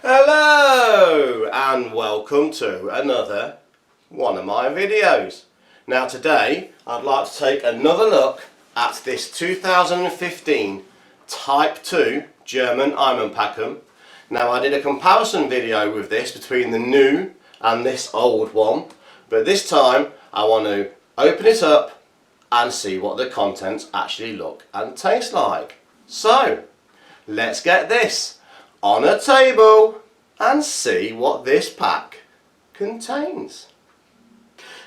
Hello and welcome to another one of my videos. Now today I'd like to take another look at this 2015 Type 2 German EINMANNPACKUng. Now I did a comparison video with this between the new and this old one, but this time I want to open it up and see what the contents actually look and taste like. So let's get this on a table and see what this pack contains.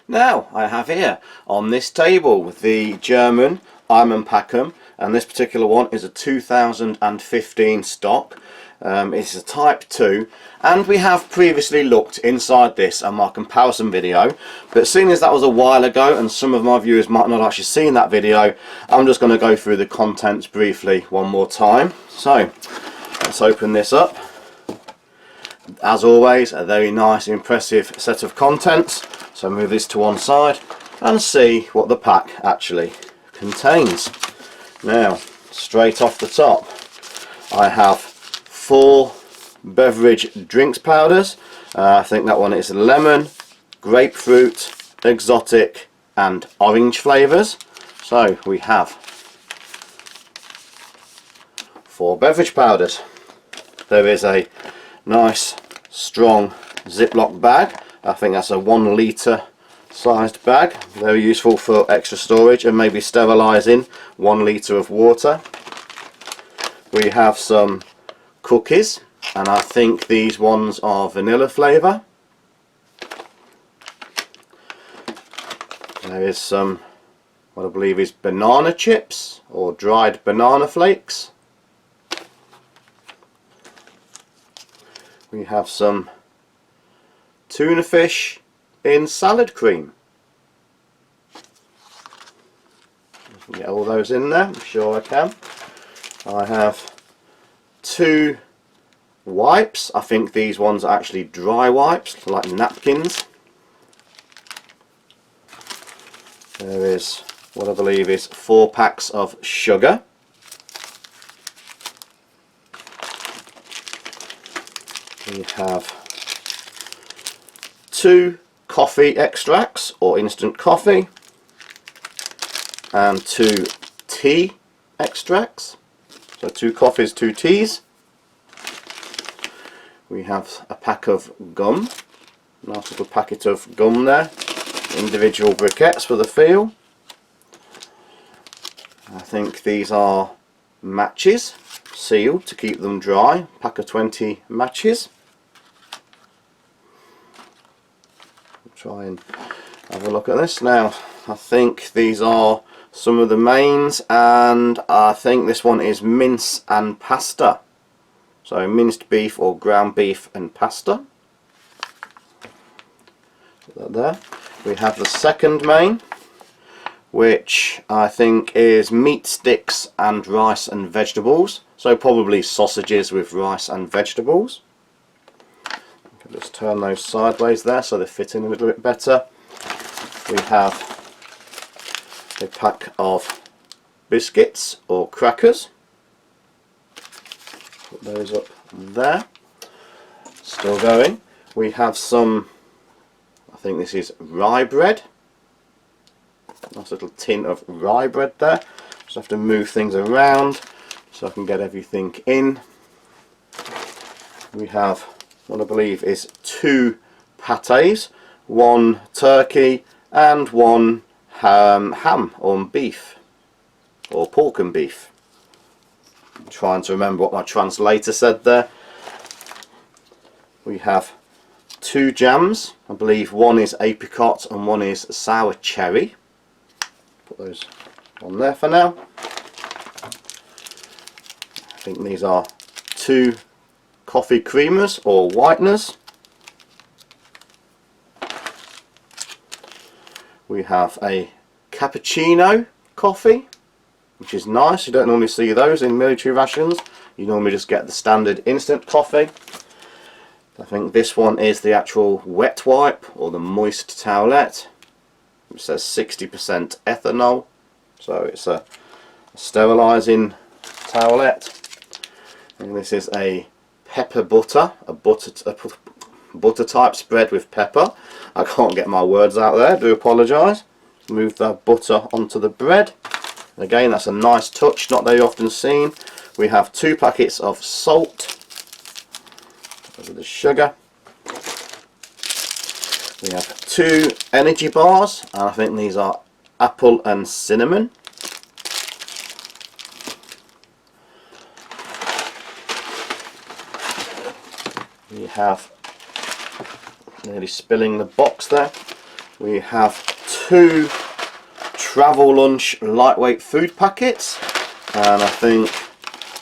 Now I have here on this table the German EINMANNPACKUng, and this particular one is a 2015 stock. It's a Type 2, and we have previously looked inside this on my comparison video, but seeing as that was a while ago and some of my viewers might not actually seen that video, I'm just going to go through the contents briefly one more time. So let's open this up. As always, a very nice impressive set of contents, so move this to one side and see what the pack actually contains. Now straight off the top I have 4 beverage drinks powders. I think that one is lemon, grapefruit, exotic and orange flavours. So we have 4 beverage powders. There is a nice strong Ziploc bag. I think that's a 1 litre sized bag, very useful for extra storage and maybe sterilising 1 litre of water. We have some cookies, and I think these ones are vanilla flavour. There is some, what I believe is banana chips or dried banana flakes. We have some tuna fish in salad cream. I can get all those in there, I'm sure I can. I have 2 wipes. I think these ones are actually dry wipes, like napkins. There is what I believe is 4 packs of sugar. We have 2 coffee extracts or instant coffee and 2 tea extracts. So 2 coffees, 2 teas. We have a pack of gum, nice little packet of gum there, individual briquettes for the feel. I think these are matches, sealed to keep them dry, pack of 20 matches. Try and have a look at this. Now I think these are some of the mains, and I think this one is mince and pasta, so minced beef or ground beef and pasta. Put that there. We have the second main, which I think is meat sticks and rice and vegetables, so probably sausages with rice and vegetables. Just turn those sideways there so they fit in a little bit better. We have a pack of biscuits or crackers. Put those up there. Still going. We have some, I think this is rye bread. Nice little tin of rye bread there. Just have to move things around so I can get everything in. We have what I believe is 2 pâtés, 1 turkey and 1 ham or beef or pork and beef. I'm trying to remember what my translator said there. We have 2 jams. I believe one is apricot and one is sour cherry. Put those on there for now. I think these are 2 coffee creamers or whiteners. We have a cappuccino coffee, which is nice. You don't normally see those in military rations. You normally just get the standard instant coffee. I think this one is the actual wet wipe or the moist towelette. It says 60% ethanol, so it's a sterilising towelette. And this is a pepper butter, a butter type spread with pepper. I can't get my words out there, do apologise. Move the butter onto the bread. Again, that's a nice touch, not very often seen. We have 2 packets of salt, over the sugar. We have 2 energy bars, and I think these are apple and cinnamon. We have, nearly spilling the box there, we have 2 travel lunch lightweight food packets, and I think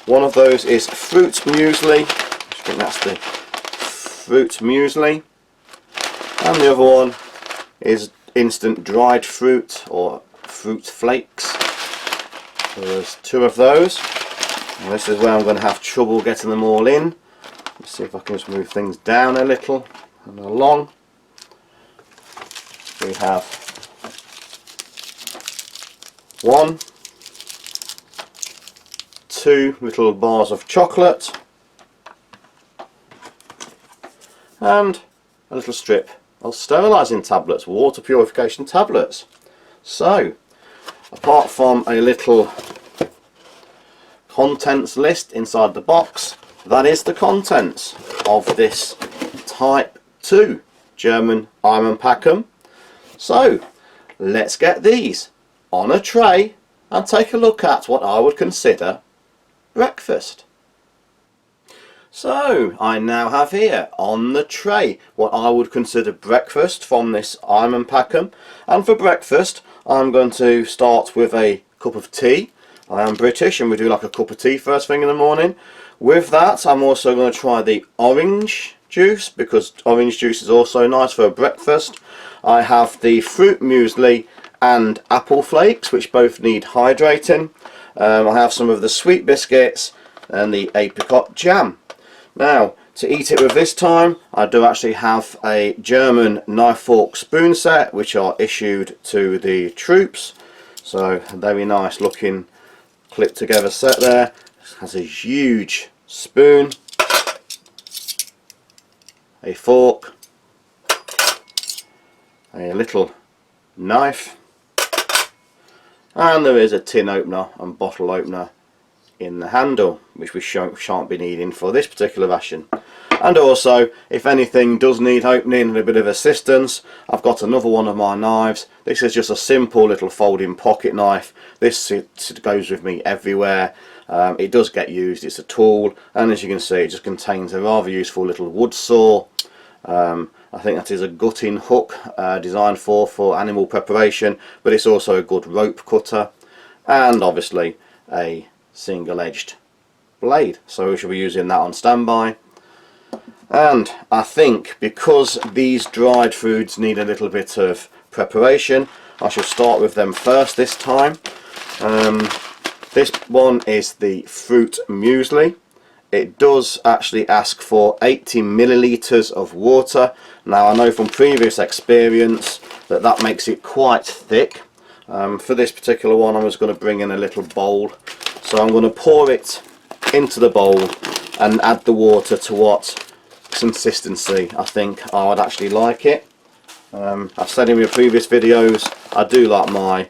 one of those is fruit muesli. I think that's the fruit muesli, and the other one is instant dried fruit or fruit flakes. So there's 2 of those, and this is where I'm going to have trouble getting them all in. Let's see if I can just move things down a little and along. We have 1, 2 little bars of chocolate, and a little strip of sterilising tablets, water purification tablets. So, apart from a little contents list inside the box, that is the contents of this Type 2 German EINMANNPACKUng. So, let's get these on a tray and take a look at what I would consider breakfast. So, I now have here on the tray what I would consider breakfast from this EINMANNPACKUng, and for breakfast I'm going to start with a cup of tea. I am British and we do like a cup of tea first thing in the morning. With that, I'm also going to try the orange juice, because orange juice is also nice for a breakfast. I have the fruit muesli and apple flakes, which both need hydrating. I have some of the sweet biscuits and the apricot jam. Now, to eat it with this time, I do actually have a German knife, fork, spoon set, which are issued to the troops. So, a very nice looking clipped together set there. It has a huge spoon, a fork, a little knife, and there is a tin opener and bottle opener in the handle, which we shan't be needing for this particular ration. And also, if anything does need opening and a bit of assistance, I've got another one of my knives. This is just a simple little folding pocket knife. This goes with me everywhere. It does get used, it's a tool, and as you can see, it just contains a rather useful little wood saw. I think that is a gutting hook designed for animal preparation, but it's also a good rope cutter, and obviously a single-edged blade, so we shall be using that on standby. And I think because these dried foods need a little bit of preparation, I shall start with them first this time. This one is the fruit muesli. It does actually ask for 80 millilitres of water. Now, I know from previous experience that that makes it quite thick. For this particular one, I'm just going to bring in a little bowl. So I'm going to pour it into the bowl and add the water to what consistency I think I would actually like it. I've said in my previous videos, I do like my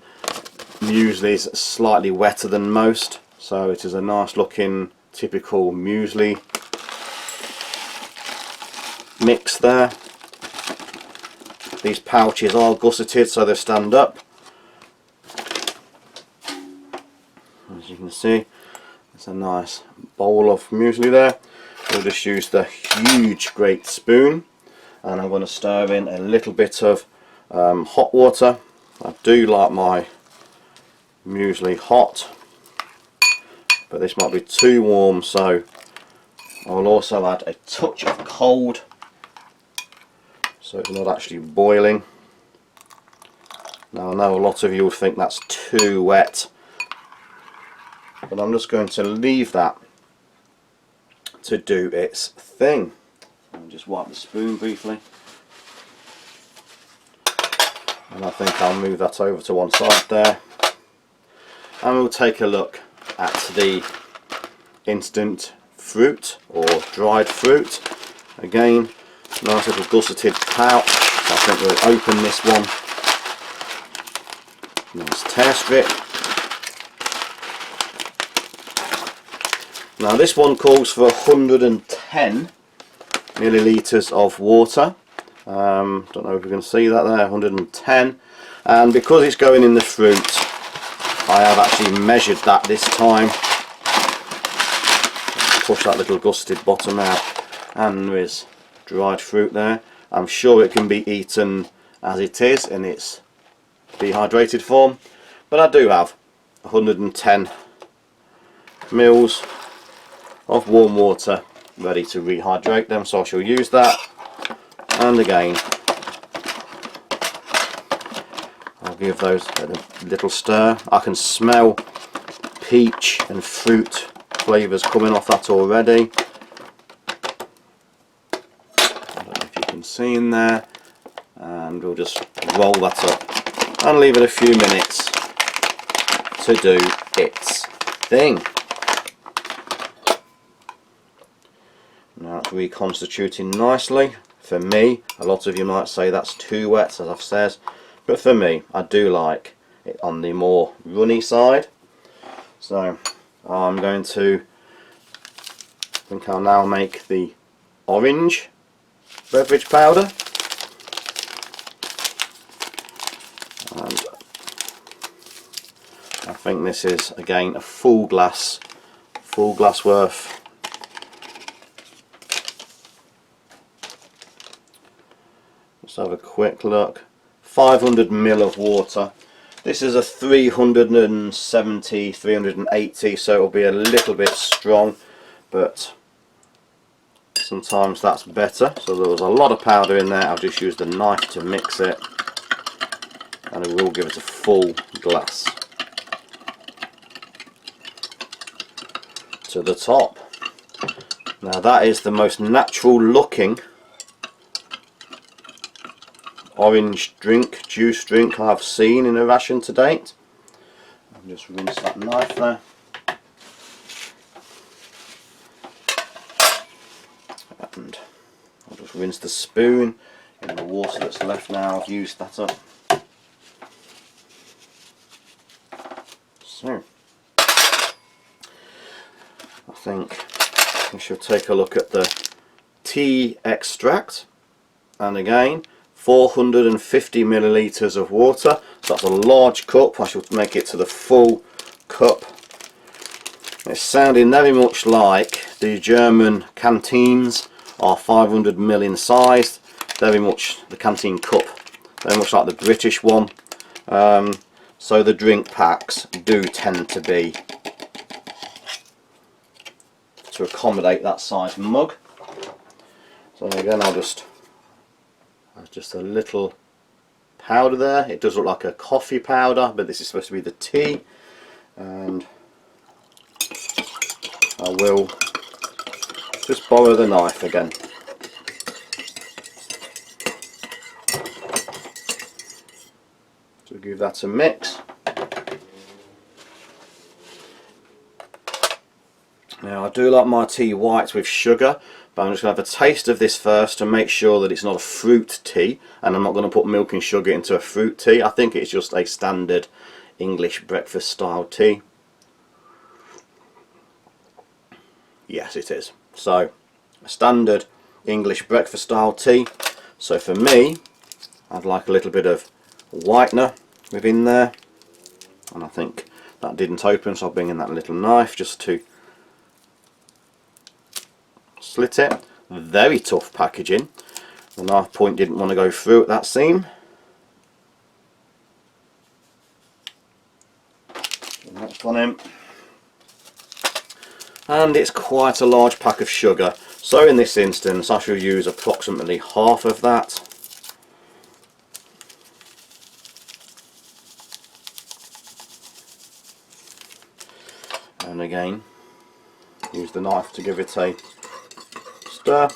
mueslis slightly wetter than most, so it is a nice looking typical muesli mix there. These pouches are gusseted so they stand up. As you can see, it's a nice bowl of muesli there. We'll just use the huge great spoon, and I'm going to stir in a little bit of hot water. I do like my muesli hot, but this might be too warm, so I will also add a touch of cold so it's not actually boiling. Now, I know a lot of you will think that's too wet, but I'm just going to leave that to do its thing. I'll just wipe the spoon briefly, and I think I'll move that over to one side there, and we'll take a look at the instant fruit or dried fruit. Again, nice little gusseted pouch. I think we'll open this one. Nice tear strip. Now this one calls for 110 millilitres of water. Don't know if you can see that there, 110. And because it's going in the fruit, I have actually measured that this time. Push that little gusseted bottom out, and there is dried fruit there. I'm sure it can be eaten as it is in its dehydrated form, but I do have 110 mils of warm water ready to rehydrate them, so I shall use that. And again, I'll give those a little stir. I can smell peach and fruit flavours coming off that already. I don't know if you can see in there. And we'll just roll that up and leave it a few minutes to do its thing. Now it's reconstituting nicely. For me, a lot of you might say that's too wet, as I've said, but for me, I do like it on the more runny side. So I'm going to, I think I'll now make the orange beverage powder. And I think this is again a full glass worth. Let's have a quick look. 500 ml of water. This is a 370, 380, so it'll be a little bit strong, but sometimes that's better. So there was a lot of powder in there. I'll just use the knife to mix it, and I will give it a full glass to the top. Now that is the most natural looking orange drink, juice drink I've seen in a ration to date. I'll just rinse that knife there. And I'll just rinse the spoon in the water that's left now. I've used that up. So, I think we should take a look at the tea extract. And again, 450 millilitres of water, so that's a large cup. I shall make it to the full cup. It's sounding very much like the German canteens are 500 ml in size, very much the canteen cup, very much like the British one. So the drink packs do tend to be to accommodate that size mug. So again, I'll just a little powder there. It does look like a coffee powder, but this is supposed to be the tea. And I will just borrow the knife again. To give that a mix. Now I do like my tea white with sugar, but I'm just going to have a taste of this first to make sure that it's not a fruit tea, and I'm not going to put milk and sugar into a fruit tea. I think it's just a standard English breakfast style tea. Yes, it is. So, a standard English breakfast style tea. So for me, I'd like a little bit of whitener within there, and I think that didn't open, so I'll bring in that little knife just to slit it. Very tough packaging. The knife point didn't want to go through at that seam. And that's gone in. And it's quite a large pack of sugar, so in this instance I shall use approximately half of that. And again, use the knife to give it a stir.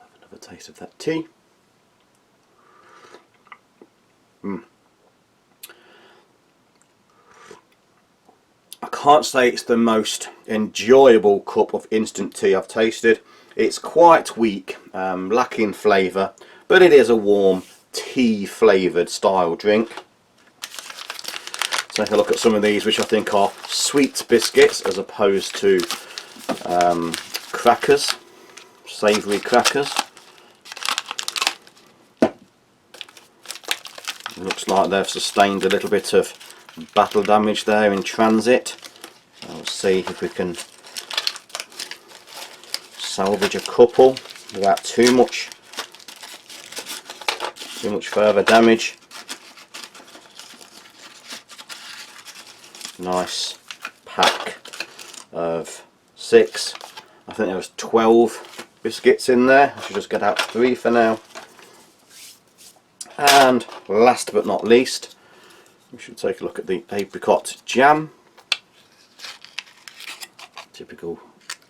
Have another taste of that tea. can't say it's the most enjoyable cup of instant tea I've tasted. It's quite weak, lacking flavour, but it is a warm tea flavoured style drink. Let's take a look at some of these, which I think are sweet biscuits as opposed to crackers, savoury crackers. Looks like they've sustained a little bit of battle damage there in transit. Let's see if we can salvage a couple without too much further damage. Nice pack of 6. I think there was 12 biscuits in there. I should just get out 3 for now. And last but not least, we should take a look at the apricot jam. Typical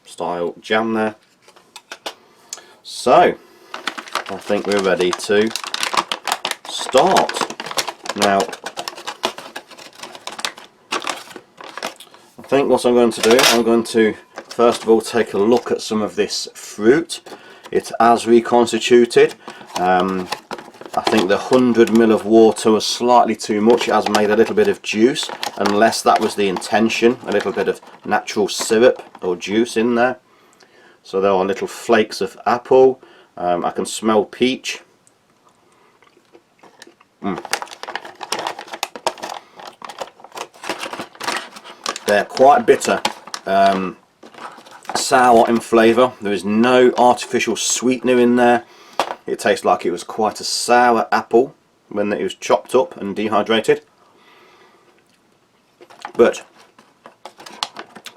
style jam there. So I think we're ready to start. Now I think what I'm going to do, I'm going to first of all take a look at some of this fruit. It's as reconstituted. I think the 100 ml of water was slightly too much. It has made a little bit of juice, unless that was the intention, a little bit of natural syrup or juice in there. So there are little flakes of apple. I can smell peach. They're quite bitter, sour in flavour. There is no artificial sweetener in there. It tastes like it was quite a sour apple when it was chopped up and dehydrated. But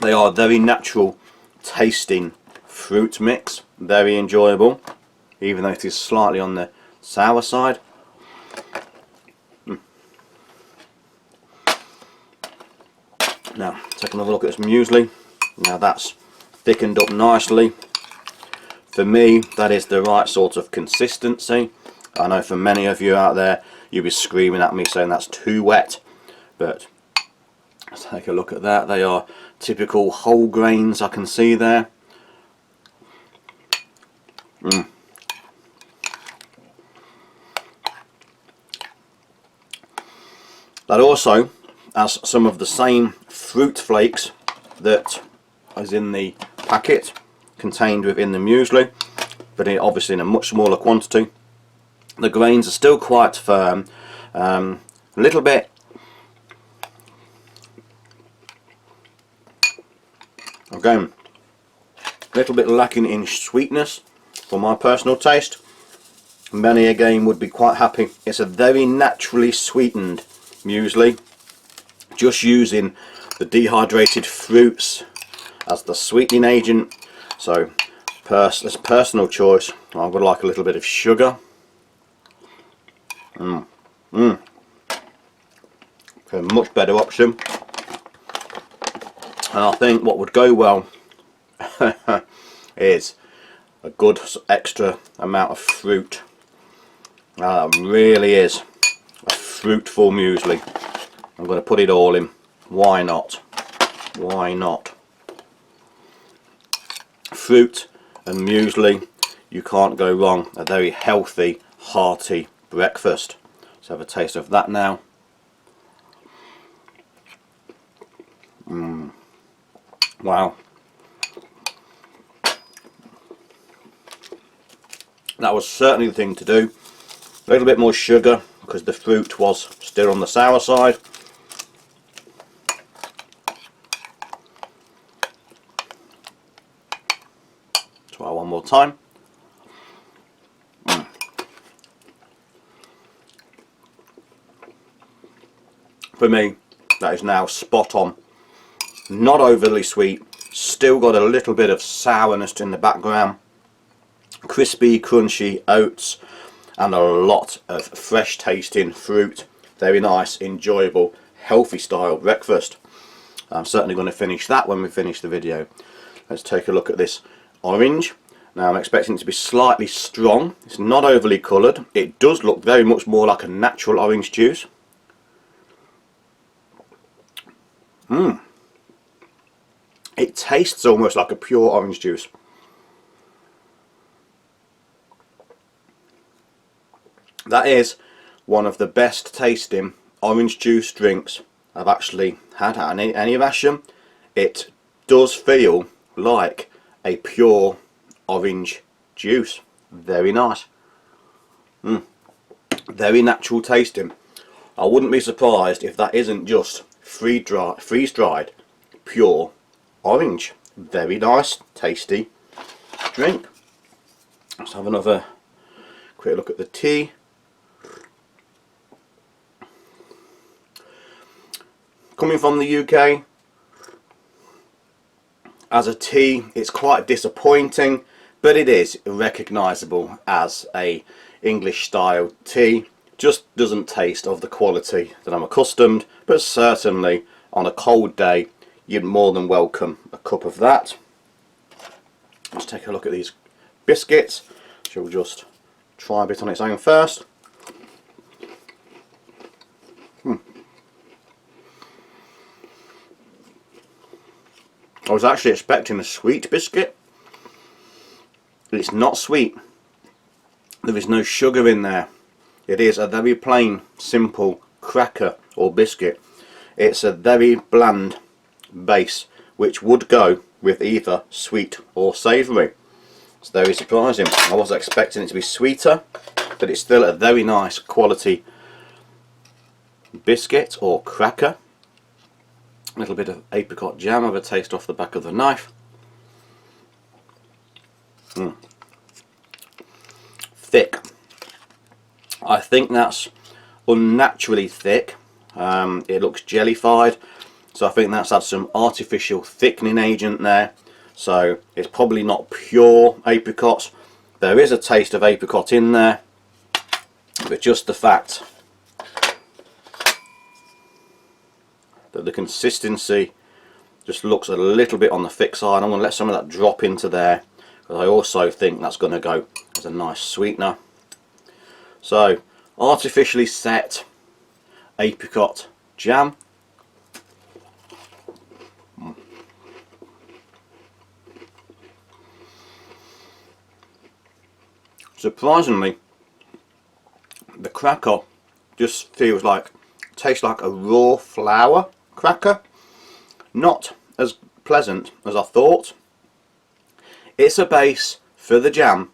they are very natural tasting fruit mix, very enjoyable, even though it is slightly on the sour side. Now take another look at this muesli. Now that's thickened up nicely. For me, that is the right sort of consistency. I know for many of you out there, you'll be screaming at me saying that's too wet, but let's take a look at that. They are typical whole grains I can see there. That also has some of the same fruit flakes that is in the packet, contained within the muesli, but obviously in a much smaller quantity. The grains are still quite firm, a little bit again, a little bit lacking in sweetness for my personal taste. Many again would be quite happy. It's a very naturally sweetened muesli, just using the dehydrated fruits as the sweetening agent. So as a personal choice, I would like a little bit of sugar. A much better option. And I think what would go well is a good extra amount of fruit. That really is a fruitful muesli. I'm going to put it all in. Why not? Why not? Fruit and muesli, you can't go wrong. A very healthy, hearty breakfast. Let's have a taste of that now. Wow. That was certainly the thing to do. A little bit more sugar because the fruit was still on the sour side. Try one more time. For me, that is now spot on. Not overly sweet, still got a little bit of sourness in the background. Crispy, crunchy oats, and a lot of fresh tasting fruit. Very nice, enjoyable, healthy style breakfast. I'm certainly going to finish that when we finish the video. Let's take a look at this orange. Now I'm expecting it to be slightly strong. It's not overly coloured. It does look very much more like a natural orange juice. It tastes almost like a pure orange juice. That is one of the best tasting orange juice drinks I've actually had at any ration. It does feel like a pure orange juice. Very nice. Very natural tasting. I wouldn't be surprised if that isn't just freeze-dried pure orange. Very nice, tasty drink. Let's have another quick look at the tea. Coming from the UK, as a tea, it's quite disappointing, but it is recognisable as a English style tea. Just doesn't taste of the quality that I'm accustomed, but certainly on a cold day you'd more than welcome a cup of that. Let's take a look at these biscuits, which we'll just try a bit on its own first. I was actually expecting a sweet biscuit. It's not sweet. There is no sugar in there. It is a very plain, simple cracker or biscuit. It's a very bland base, which would go with either sweet or savoury. It's very surprising. I was expecting it to be sweeter, but it's still a very nice quality biscuit or cracker. A little bit of apricot jam. Have a taste off the back of the knife. Thick. I think that's unnaturally thick. It looks jellified, so I think that's had some artificial thickening agent there. So it's probably not pure apricots. There is a taste of apricot in there, but just the fact that the consistency just looks a little bit on the thick side. I'm going to let some of that drop into there, because I also think that's going to go as a nice sweetener. So artificially set apricot jam. Surprisingly, the cracker just feels like, tastes like a raw flour cracker. Not as pleasant as I thought. It's a base for the jam,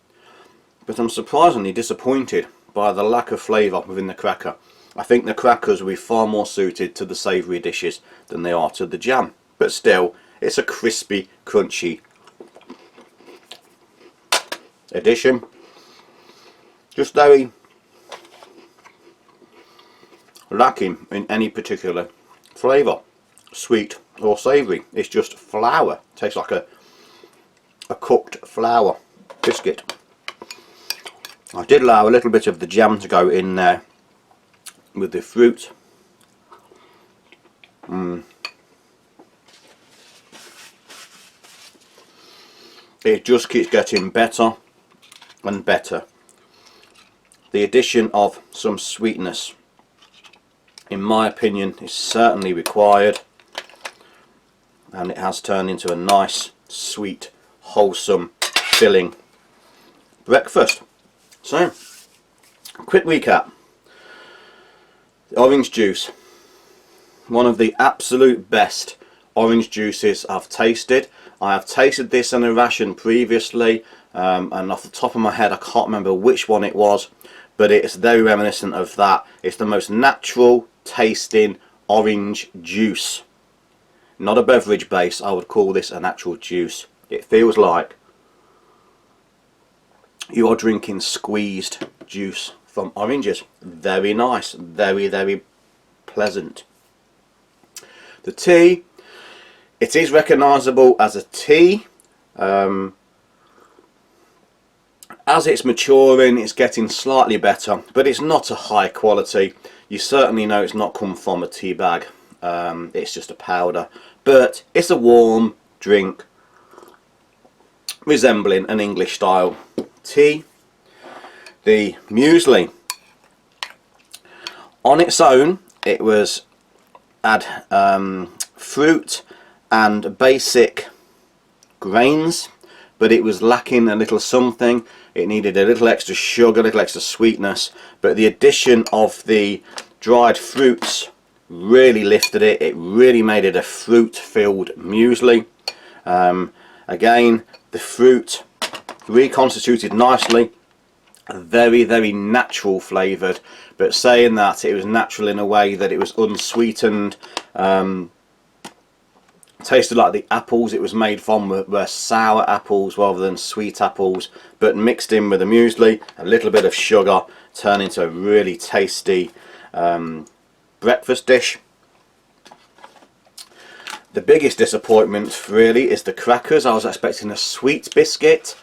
but I'm surprisingly disappointed by the lack of flavour within the cracker. I think the crackers will be far more suited to the savoury dishes than they are to the jam, but still it's a crispy, crunchy addition. Just very lacking in any particular flavour, sweet or savoury. It's just flour. Tastes like a cooked flour biscuit. I did allow a little bit of the jam to go in there with the fruit. It just keeps getting better and better. The addition of some sweetness, in my opinion, is certainly required, and it has turned into a nice, sweet, wholesome, filling breakfast. So, quick recap. The orange juice, one of the absolute best orange juices I've tasted. I have tasted this in a ration previously, and off the top of my head I can't remember which one it was, but it's very reminiscent of that. It's the most natural tasting orange juice. Not a beverage base, I would call this an actual juice. It feels like you are drinking squeezed juice from oranges. Very nice, very, very pleasant. The tea, it is recognisable as a tea. As it's maturing, it's getting slightly better, but it's not a high quality. You certainly know it's not come from a tea bag. It's just a powder, but it's a warm drink resembling an English style tea. The muesli, on its own, it was add fruit and basic grains, but it was lacking a little something. It needed a little extra sugar, a little extra sweetness, but the addition of the dried fruits really lifted it. It really made it a fruit-filled muesli. Again, the fruit reconstituted nicely, very, very natural flavoured, but saying that, it was natural in a way that it was unsweetened. Tasted like the apples it was made from were sour apples rather than sweet apples, but mixed in with the muesli, a little bit of sugar, turned into a really tasty breakfast dish. The biggest disappointment really is the crackers. I was expecting a sweet biscuit.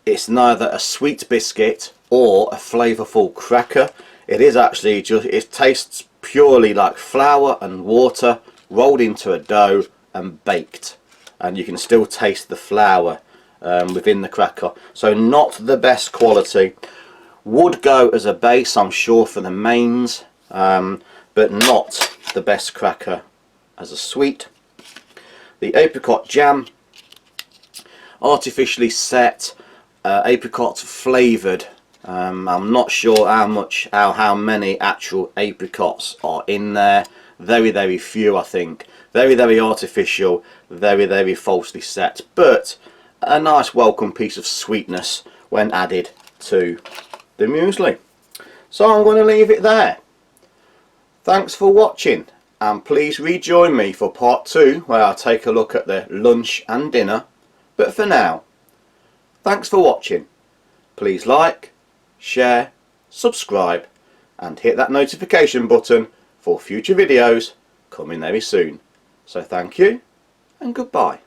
It's neither a sweet biscuit or a flavourful cracker. It is actually just, it tastes purely like flour and water rolled into a dough and baked, and you can still taste the flour within the cracker. So not the best quality. Would go as a base, I'm sure, for the mains, but not the best cracker as a sweet. The apricot jam, artificially set, apricot flavoured. I'm not sure how many actual apricots are in there. Very, very few, I think. Very, very artificial, very, very falsely set, but a nice welcome piece of sweetness when added to the muesli. So I'm going to leave it there. Thanks for watching, and please rejoin me for part 2, where I'll take a look at the lunch and dinner. But for now, thanks for watching. Please like, share, subscribe, and hit that notification button for future videos coming very soon. So thank you and goodbye.